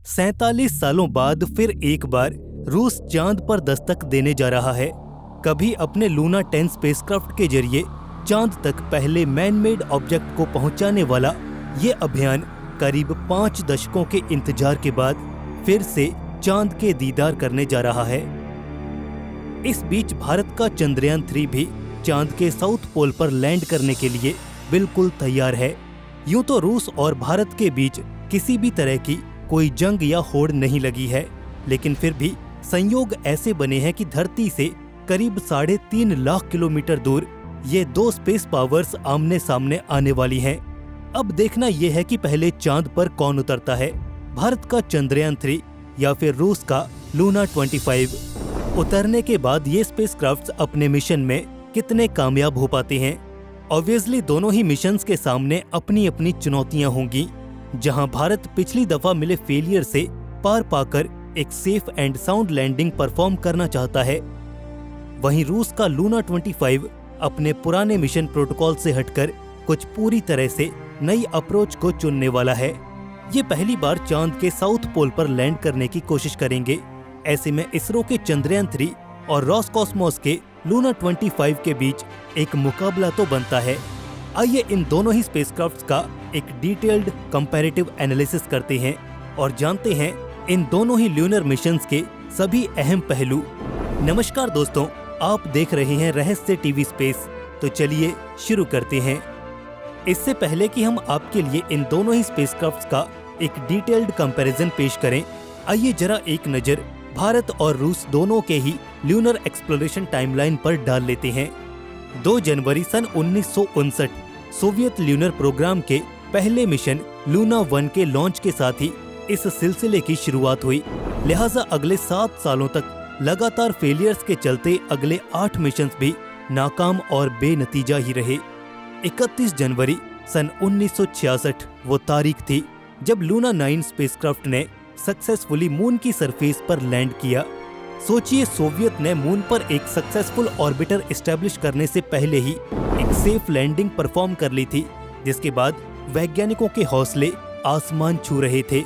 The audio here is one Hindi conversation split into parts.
47 सालों बाद फिर एक बार रूस चांद पर दस्तक देने जा रहा है। कभी अपने लूना 10 स्पेसक्राफ्ट के जरिए चांद तक पहले मैन मेड ऑब्जेक्ट को पहुंचाने वाला ये अभियान करीब 5 दशकों के इंतजार के बाद फिर से चांद के दीदार करने जा रहा है। इस बीच भारत का चंद्रयान 3 भी चांद के साउथ पोल पर लैंड करने के लिए बिल्कुल तैयार है। यूं तो रूस और भारत के बीच किसी भी तरह की कोई जंग या होड़ नहीं लगी है, लेकिन फिर भी संयोग ऐसे बने हैं कि धरती से करीब 3.5 लाख किलोमीटर दूर ये दो स्पेस पावर्स आमने सामने आने वाली हैं। अब देखना यह है कि पहले चांद पर कौन उतरता है, भारत का चंद्रयान 3 या फिर रूस का लूना 25। उतरने के बाद ये स्पेसक्राफ्ट्स अपने मिशन में कितने कामयाब हो पाते हैं। ऑब्वियसली दोनों ही मिशंस के सामने अपनी अपनी चुनौतियां होंगी। जहां भारत पिछली दफा मिले फेलियर से पार पाकर एक safe and sound landing perform करना चाहता है, वहीं रूस का लूना 25 अपने पुराने मिशन प्रोटोकॉल से हटकर कुछ पूरी तरह से नई अप्रोच को चुनने वाला है। ये पहली बार चांद के साउथ पोल पर लैंड करने की कोशिश करेंगे। ऐसे में इसरो के चंद्रयान 3 और रॉसकॉस्मोस के लूना 25 के बीच एक मुकाबला तो बनता है। आइए इन दोनों ही स्पेसक्राफ्ट्स का एक डिटेल्ड कंपैरेटिव एनालिसिस करते हैं और जानते हैं इन दोनों ही ल्यूनर मिशंस के सभी अहम पहलू। नमस्कार दोस्तों, आप देख रहे हैं रहस्य टीवी स्पेस। तो चलिए शुरू करते हैं। इससे पहले कि हम आपके लिए इन दोनों ही स्पेसक्राफ्ट्स का एक डिटेल्ड कंपैरिजन पेश करें, आइए जरा एक नजर भारत और रूस दोनों के ही ल्यूनर एक्सप्लोरेशन टाइमलाइन पर डाल लेते हैं। 2 जनवरी सन 1959 सोवियत ल्यूनर प्रोग्राम के पहले मिशन लूना 1 के लॉन्च के साथ ही इस सिलसिले की शुरुआत हुई। लिहाजा अगले 7 सालों तक लगातार फेलियर्स के चलते अगले 8 मिशंस भी नाकाम और बेनतीजा ही रहे। 31 जनवरी सन 1966 वो तारीख थी जब लूना 9 स्पेसक्राफ्ट ने सक्सेसफुली मून की सरफेस पर लैंड किया। सोचिए, सोवियत ने मून पर एक सक्सेसफुल ऑर्बिटर एस्टेब्लिश करने से पहले ही एक सेफ लैंडिंग परफॉर्म कर ली थी, जिसके बाद वैज्ञानिकों के हौसले आसमान छू रहे थे।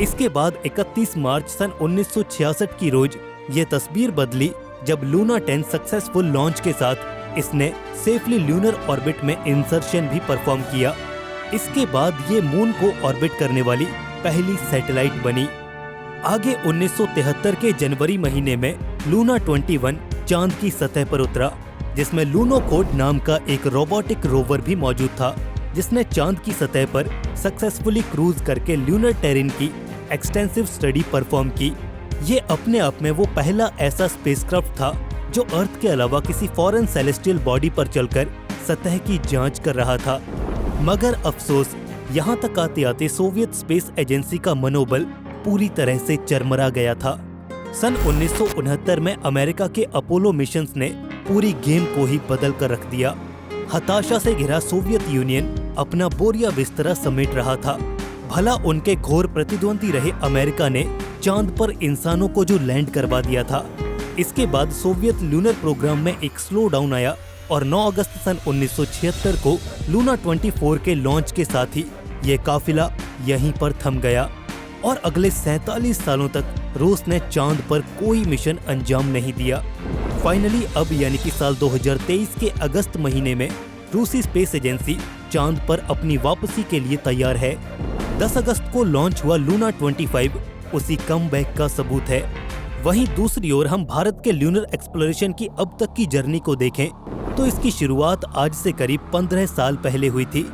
इसके बाद 31 मार्च सन 1966 की रोज ये तस्वीर बदली जब लूना 10 सक्सेसफुल लॉन्च के साथ इसने सेफली ल्यूनर ऑर्बिट में इंसर्शन भी परफॉर्म किया। इसके बाद ये मून को ऑर्बिट करने वाली पहली सैटेलाइट बनी। आगे 1973 के जनवरी महीने में लूना 21 चांद की सतह पर उतरा, जिसमें लूनोकोड नाम का एक रोबोटिक रोवर भी मौजूद था, जिसने चांद की सतह पर सक्सेसफुली क्रूज करके ल्यूनर टेरेन की एक्सटेंसिव स्टडी परफॉर्म की। ये अपने आप में वो पहला ऐसा स्पेसक्राफ्ट था जो अर्थ के अलावा किसी फॉरेन सेलेस्टियल बॉडी पर चलकर सतह की जांच कर रहा था। मगर अफसोस, यहाँ तक आते आते सोवियत स्पेस एजेंसी का मनोबल पूरी तरह से चरमरा गया था। सन 1969 में अमेरिका के अपोलो मिशंस ने पूरी गेम को ही बदल कर रख दिया। हताशा से घिरा सोवियत यूनियन अपना बोरिया बिस्तरा समेट रहा था। भला उनके घोर प्रतिद्वंदी रहे अमेरिका ने चांद पर इंसानों को जो लैंड करवा दिया था। इसके बाद सोवियत ल्यूनर प्रोग्राम में एक स्लो डाउन आया और 9 अगस्त सन 1976 को लूना 24 के लॉन्च के साथ ही ये काफिला यहीं पर थम गया और अगले 47 सालों तक रूस ने चांद पर कोई मिशन अंजाम नहीं दिया। फाइनली अब यानी कि साल 2023 के अगस्त महीने में रूसी स्पेस एजेंसी चांद पर अपनी वापसी के लिए तैयार है। 10 अगस्त को लॉन्च हुआ लूना 25 उसी कमबैक का सबूत है। वहीं दूसरी ओर हम भारत के ल्यूनर एक्सप्लोरेशन की अब तक की जर्नी को देखें तो इसकी शुरुआत आज से करीब 15 साल पहले हुई थी,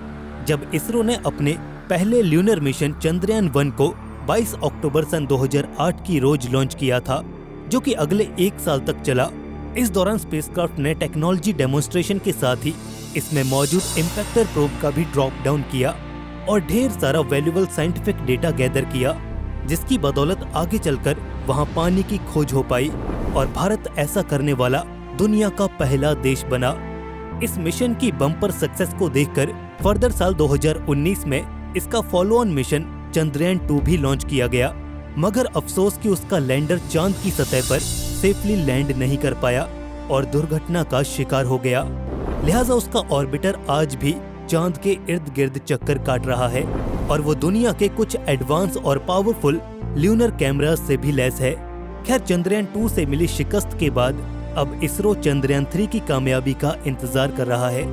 जब इसरो ने अपने पहले ल्यूनर मिशन चंद्रयान 1 को 22 अक्टूबर सन 2008 की रोज लॉन्च किया था, जो कि अगले 1 साल तक चला। इस दौरान स्पेसक्राफ्ट ने टेक्नोलॉजी डेमोन्स्ट्रेशन के साथ ही इसमें मौजूद इम्पैक्टर प्रोब का भी ड्रॉप डाउन किया और ढेर सारा वैल्यूएबल साइंटिफिक डेटा गैदर किया, जिसकी बदौलत आगे चलकर वहां पानी की खोज हो पाई और भारत ऐसा करने वाला दुनिया का पहला देश बना। इस मिशन की बम्पर सक्सेस को देखकर फर्दर साल 2019 में इसका फॉलो ऑन मिशन चंद्रयान 2 भी लॉन्च किया गया, मगर अफसोस कि उसका लैंडर चांद की सतह पर सेफली लैंड नहीं कर पाया और दुर्घटना का शिकार हो गया। लिहाजा उसका ऑर्बिटर आज भी चांद के इर्द गिर्द चक्कर काट रहा है और वो दुनिया के कुछ एडवांस और पावरफुल ल्यूनर कैमरास से भी लैस है। खैर, चंद्रयान 2 से मिली शिकस्त के बाद अब इसरो चंद्रयान 3 की कामयाबी का इंतजार कर रहा है।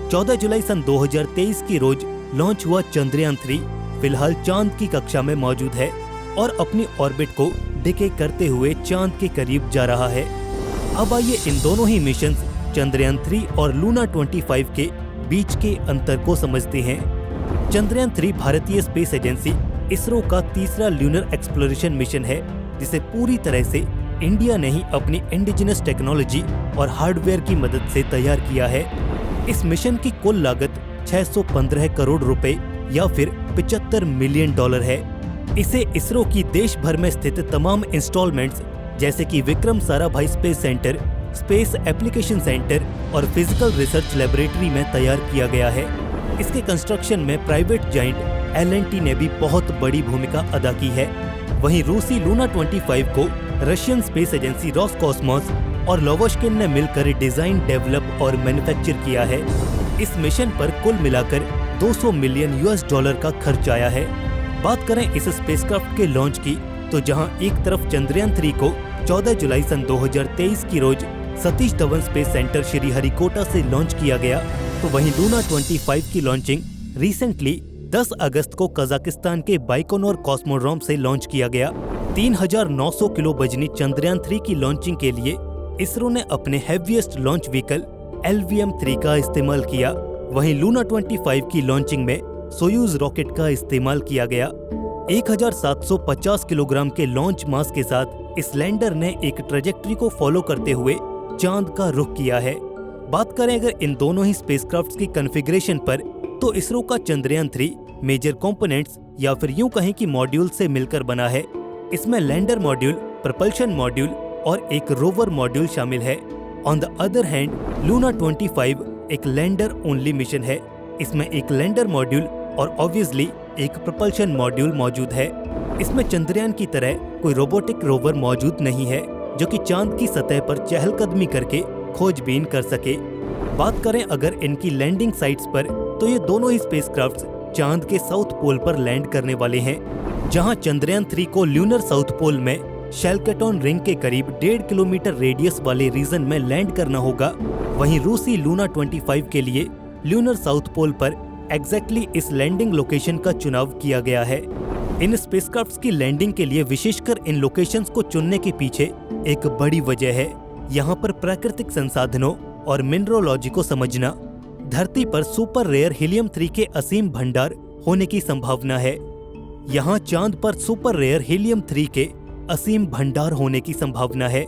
14 जुलाई सन 2023 की रोज लॉन्च हुआ चंद्रयान 3 फिलहाल चांद की कक्षा में मौजूद है और अपनी ऑर्बिट को डिके करते हुए चांद के करीब जा रहा है। अब आइए इन दोनों ही मिशन चंद्रयान 3 और लूना 25 के बीच के अंतर को समझते हैं। चंद्रयान 3 भारतीय स्पेस एजेंसी इसरो का तीसरा ल्यूनर एक्सप्लोरेशन मिशन है, जिसे पूरी तरह से इंडिया ने ही अपनी इंडिजिनस टेक्नोलॉजी और हार्डवेयर की मदद से तैयार किया है। इस मिशन की कुल लागत 615 करोड़ रुपए या फिर $75 मिलियन है। इसे इसरो की देश भर में स्थित तमाम इंस्टॉलमेंट्स जैसे कि Vikram Sarabhai space centre, space application centre और फिजिकल रिसर्च लेबोरेटरी में तैयार किया गया है। इसके कंस्ट्रक्शन में प्राइवेट जाइंट L&T ने भी बहुत बड़ी भूमिका अदा की है। वहीं रूसी लूना 25 को रशियन स्पेस एजेंसी रॉसकॉस्मोस और लोवोश्किन ने मिलकर डिजाइन, डेवलप और मैन्युफैक्चर किया है। इस मिशन पर कुल मिलाकर $200 मिलियन का खर्च आया है। बात करें इस स्पेसक्राफ्ट के लॉन्च की, तो जहां एक तरफ चंद्रयान 3 को 14 जुलाई सन 2023 की रोज सतीश धवन स्पेस सेंटर श्रीहरिकोटा से लॉन्च किया गया, तो वहीं लूना 25 की लॉन्चिंग रिसेंटली 10 अगस्त को कजाकिस्तान के बाइकोनोर कॉस्मोड्रोम से लॉन्च किया गया। 3900 किलो वजनी चंद्रयान 3 की लॉन्चिंग के लिए इसरो ने अपने हैवीएस्ट लॉन्च व्हीकल LVM-3 का इस्तेमाल किया। वहीं लूना 25 की लॉन्चिंग में सोयूज रॉकेट का इस्तेमाल किया गया। 1750 किलोग्राम के लॉन्च मास के साथ इस लैंडर ने एक ट्रेजेक्ट्री को फॉलो करते हुए चांद का रुख किया है। बात करें अगर इन दोनों ही स्पेसक्राफ्ट्स की कॉन्फ़िगरेशन पर, तो इसरो का चंद्रयान 3 मेजर कंपोनेंट्स या फिर यूं कहें कि मॉड्यूल से मिलकर बना है। इसमें लैंडर मॉड्यूल, प्रपल्शन मॉड्यूल और एक रोवर मॉड्यूल शामिल है। On the other hand Luna 25 एक लैंडर ओनली मिशन है। इसमें एक लैंडर मॉड्यूल और ऑब्वियसली एक प्रपल्शन मॉड्यूल मौजूद है। इसमें चंद्रयान की तरह कोई रोबोटिक रोवर मौजूद नहीं है जो कि चांद की सतह पर चहलकदमी करके खोजबीन कर सके। बात करें अगर इनकी लैंडिंग साइट्स पर, तो ये दोनों ही स्पेसक्राफ्ट्स चांद के साउथ पोल पर लैंड करने वाले हैं। जहां चंद्रयान 3 को ल्यूनर साउथ पोल में शेल्केटॉन रिंग के करीब 1.5 किलोमीटर रेडियस वाले रीजन में लैंड करना होगा, वहीं रूसी लूना 25 के लिए ल्यूनर साउथ पोल पर एग्जैक्टली इस लैंडिंग लोकेशन का चुनाव किया गया है। इन स्पेसक्राफ्ट्स की लैंडिंग के लिए विशेषकर इन लोकेशंस को चुनने के पीछे एक बड़ी वजह है यहाँ पर प्राकृतिक संसाधनों और मिनरोलॉजी को समझना। धरती पर सुपर रेयर हीलियम-3 के असीम भंडार होने की संभावना है। यहाँ चांद पर सुपर रेयर हीलियम-3 के असीम भंडार होने की संभावना है।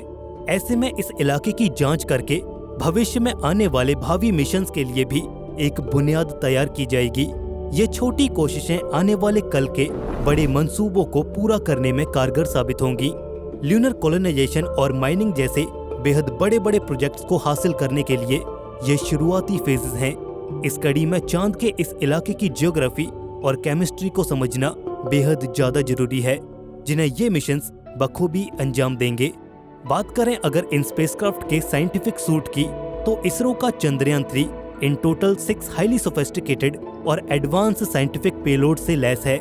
ऐसे में इस इलाके की जांच करके भविष्य में आने वाले भावी मिशंस के लिए भी एक बुनियाद तैयार की जाएगी। ये छोटी कोशिशें आने वाले कल के बड़े मंसूबों को पूरा करने में कारगर साबित होंगी। ल्यूनर कॉलोनाइजेशन और माइनिंग जैसे बेहद बड़े बड़े प्रोजेक्ट्स को हासिल करने के लिए ये शुरुआती फेजेस हैं। इस कड़ी में चांद के इस इलाके की जियोग्राफी और केमिस्ट्री को समझना बेहद ज्यादा जरूरी है, जिन्हें ये मिशंस बखूबी अंजाम देंगे। बात करें अगर इन स्पेसक्राफ्ट के साइंटिफिक सूट की, तो इसरो का Chandrayaan 3 in total 6 highly sophisticated और एडवांस साइंटिफिक पेलोड से लैस है,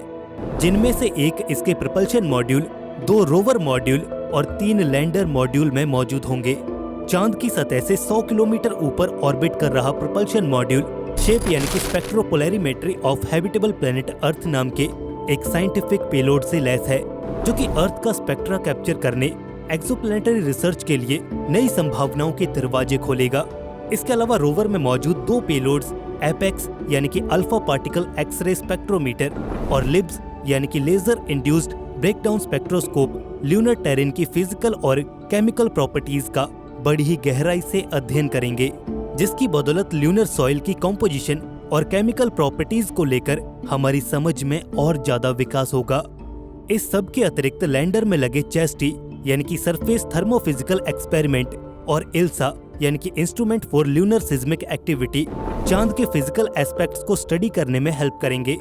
जिनमें से एक इसके प्रपल्शन मॉड्यूल, 2 रोवर मॉड्यूल और 3 लैंडर मॉड्यूल में मौजूद होंगे। चांद की सतह से 100 किलोमीटर ऊपर ऑर्बिट कर रहा प्रपल्शन मॉड्यूल शेप यानी कि स्पेक्ट्रोपोलैरिमेट्री ऑफ हैबिटेबल प्लेनेट अर्थ नाम के एक साइंटिफिक पेलोड से लैस है, जो कि अर्थ का स्पेक्ट्रा कैप्चर करने एक्सोप्लैनेटरी रिसर्च के लिए नई संभावनाओं के दरवाजे खोलेगा। इसके अलावा रोवर में मौजूद 2 पेलोड्स एपेक्स यानी कि अल्फा पार्टिकल एक्सरे स्पेक्ट्रोमीटर और लिब्स यानी कि laser induced breakdown spectroscope lunar terrain की फिजिकल और केमिकल प्रॉपर्टीज का बड़ी ही गहराई से अध्ययन करेंगे, जिसकी बदौलत ल्यूनर सॉइल की कॉम्पोजिशन और केमिकल प्रॉपर्टीज को लेकर हमारी समझ में और ज्यादा विकास होगा। इस सब के अतिरिक्त लैंडर में लगे चेस्टी यानी कि सरफेस थर्मोफिजिकल एक्सपेरिमेंट और इल्सा यानी कि instrument for lunar seismic activity चांद के फिजिकल एस्पेक्ट्स को स्टडी करने में हेल्प करेंगे।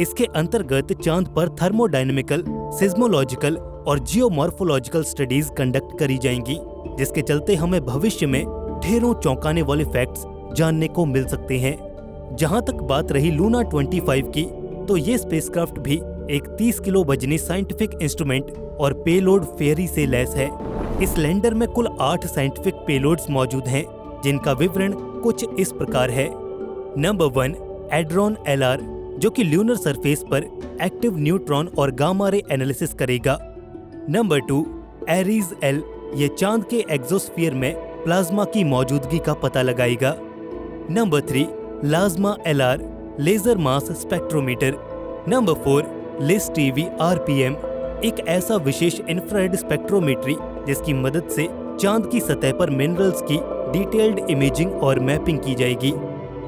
इसके अंतर्गत चांद पर थर्मोडायनेमिकल, सिज्मोलॉजिकल और जियोमॉर्फोलॉजिकल स्टडीज कंडक्ट करी जाएंगी, जिसके चलते हमें भविष्य में ढेरों चौंकाने वाले फैक्ट्स जानने को मिल सकते हैं। जहां तक बात रही लूना 25 की, तो ये स्पेसक्राफ्ट भी एक 30 किलो वजनी साइंटिफिक इंस्ट्रूमेंट और पेलोड फेयरी से लैस है। इस लैंडर में कुल 8 साइंटिफिक पेलोड्स मौजूद हैं, जिनका विवरण कुछ इस प्रकार है। नंबर 1, एड्रॉन LR, जो कि ल्यूनर सरफेस पर एक्टिव न्यूट्रॉन और गामा रे एनालिसिस करेगा। नंबर 2, एरीज L, ये चांद के एक्सोस्फीयर में प्लाज्मा की मौजूदगी का पता लगाएगा। Number 3, plasma LR, laser mass spectrometer. Number 4, LIS-TV RPM, एक ऐसा विशेष इंफ्रारेड स्पेक्ट्रोमेट्री जिसकी मदद से चांद की सतह पर मिनरल्स की डिटेल्ड इमेजिंग और मैपिंग की जाएगी।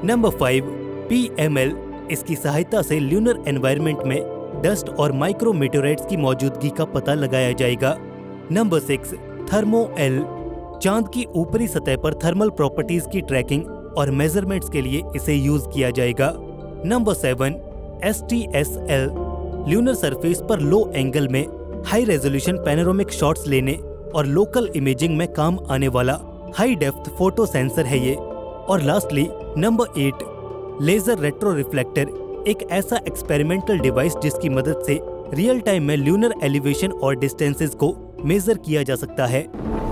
नंबर 5, PML, इसकी सहायता से ल्यूनर एनवायरनमेंट में डस्ट और माइक्रो मेटेराइट्स की मौजूदगी का पता लगाया जाएगा। नंबर 6, थर्मो L, चांद की ऊपरी सतह पर थर्मल प्रॉपर्टीज की ट्रैकिंग और मेजरमेंट्स के लिए इसे यूज किया जाएगा। नंबर 7, STS-L, ल्यूनर सरफेस पर लो एंगल में हाई रेजोल्यूशन पैनोरामिक शॉट्स लेने और लोकल इमेजिंग में काम आने वाला हाई डेप्थ फोटो सेंसर है ये। और lastly number 8, laser retro reflector, एक ऐसा एक्सपेरिमेंटल डिवाइस जिसकी मदद से रियल टाइम में ल्यूनर एलिवेशन और डिस्टेंसेस को मेजर किया जा सकता है।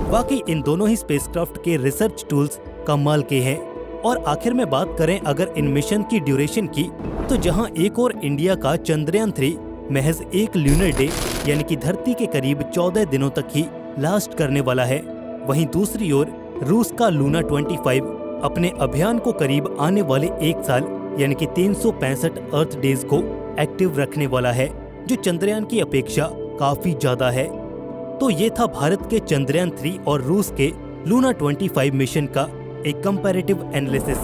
वाकई इन दोनों ही स्पेसक्राफ्ट के रिसर्च टूल्स कमाल के हैं। और आखिर में बात करें अगर इन मिशन की ड्यूरेशन की, तो जहां एक और इंडिया का चंद्रयान 3 महज एक ल्यूनर डे यानी कि धरती के करीब 14 दिनों तक ही लास्ट करने वाला है, वहीं दूसरी ओर रूस का लूना 25 अपने अभियान को करीब आने वाले 1 साल यानी कि 365 अर्थ डेज को एक्टिव रखने वाला है, जो चंद्रयान की अपेक्षा काफी ज्यादा है। तो ये था भारत के चंद्रयान 3 और रूस के लूना 25 मिशन का एक कंपैरेटिव एनालिसिस।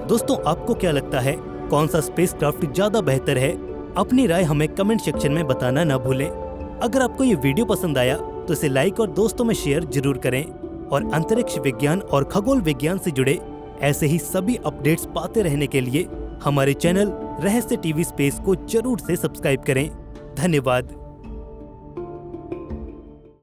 दोस्तों, आपको क्या लगता है कौन सा स्पेसक्राफ्ट ज्यादा बेहतर है? अपनी राय हमें कमेंट सेक्शन में बताना ना भूलें। अगर आपको ये वीडियो पसंद आया तो इसे लाइक और दोस्तों में शेयर जरूर करें और अंतरिक्ष विज्ञान और खगोल विज्ञान से जुड़े ऐसे ही सभी अपडेट्स पाते रहने के लिए हमारे चैनल रहस्य टीवी स्पेस को जरूर से सब्सक्राइब करें। धन्यवाद।